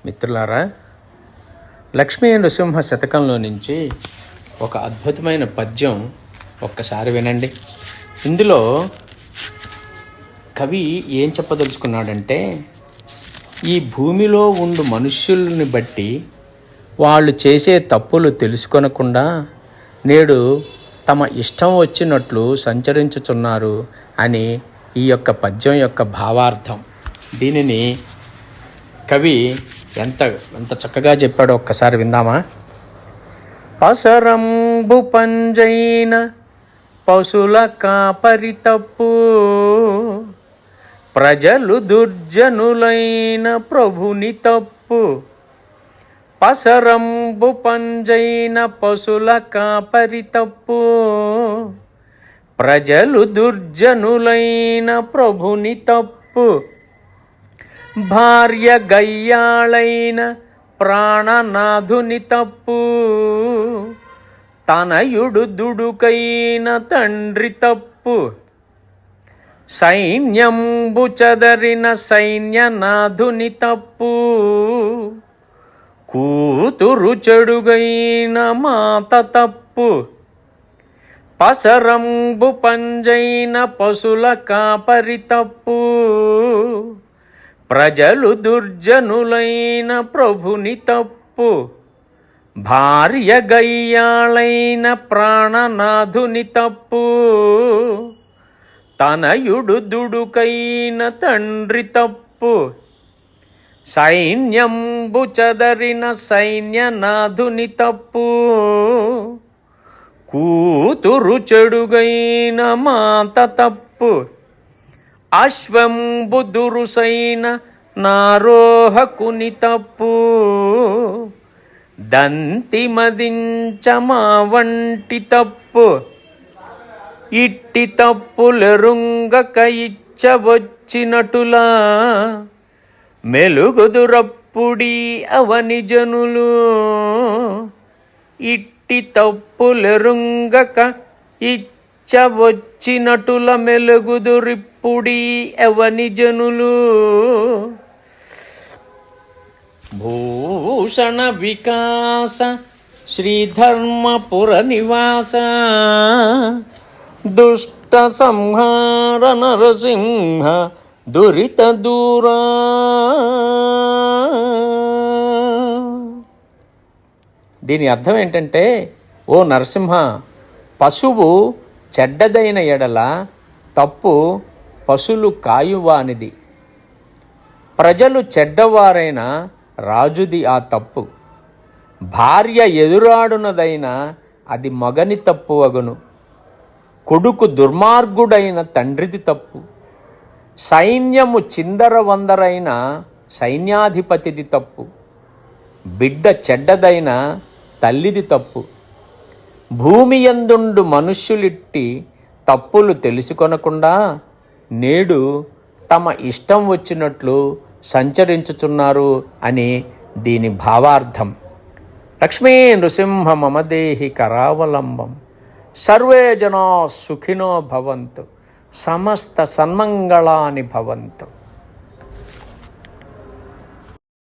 మిత్రులారా, లక్ష్మీ నృసింహ శతకంలో నుంచి ఒక అద్భుతమైన పద్యం ఒక్కసారి వినండి. ఇందులో కవి ఏం చెప్పదలుచుకున్నాడంటే, ఈ భూమిలో ఉండు మనుష్యుల్ని బట్టి వాళ్ళు చేసే తప్పులు తెలుసుకొనకుండా నేడు తమ ఇష్టం వచ్చినట్లు సంచరించుచున్నారు అని ఈ యొక్క పద్యం యొక్క భావార్థం. దీనిని కవి ఎంత చక్కగా చెప్పాడో ఒక్కసారి విందామా. పసరంబు పంజైన పశుల కాపరి తప్పు, ప్రజలు దుర్జనులైన ప్రభుని తప్పు. పసరంబు పంజైన పశుల కాపరి తప్పు, ప్రజలు దుర్జనులైన ప్రభుని తప్పు. భార్య గయ్యాళైన ప్రాణనాథుని తప్పు, తనయుడు దుడుకైన తండ్రి తప్పు. సైన్యంబు చదరిన సైన్యనాథుని తప్పు, కూతురు చెడుగైన మాత తప్పు. పసరంబు పంజైన పశుల కాపరి తప్పు, ప్రజలు దుర్జనులైన ప్రభుని తప్పు. భార్య గయ్యాళైన ప్రాణనాథుని తప్పు, తనయుడు దుడుకైన తండ్రి తప్పు. సైన్యంబు చదరిన సైన్యనాథుని తప్పు, కూతురు చెడుగైన మాత తప్పు. అశ్వంబు దురుసైన నారోహకుని తప్పు, దంతి మదించ మా వంటి తప్పు. ఇట్టి తప్పులెరుంగక ఇచ్చవచ్చినటులా, మెలుగుదురప్పుడీ అవని జనులు. ఇట్టి తప్పులెరుంగక ఇచ్చవచ్చినటుల, మెలుగుదురిప్పుడీ అవని జనులు. భూషణ వికాస శ్రీధర్మపుర నివాస, దుష్ట సంహార నరసింహ దురిత దూరా. దీని అర్థం ఏంటంటే, ఓ నరసింహ, పశువు చెడ్డదైన ఎడల తప్పు పశులు కాయువానిది. ప్రజలు చెడ్డవారైన రాజుది ఆ తప్పు. భార్య ఎదురాడునదైన అది మగని తప్పు అగును. కొడుకు దుర్మార్గుడైన తండ్రిది తప్పు. సైన్యము చిందరవందరైన సైన్యాధిపతిది తప్పు. బిడ్డ చెడ్డదైన తల్లిది తప్పు. భూమి యందుండు మనుష్యులిట్టి తప్పులు తెలుసుకొనకుండా నేడు తమ ఇష్టం వచ్చినట్లు సంచరించుచున్నారు అని దీని భావార్థం. లక్ష్మీ నృసింహ మమదేహి కరావలంబం. సర్వే జనా సుఖినో భవంతు. సమస్త సన్మంగళాని భవంతు.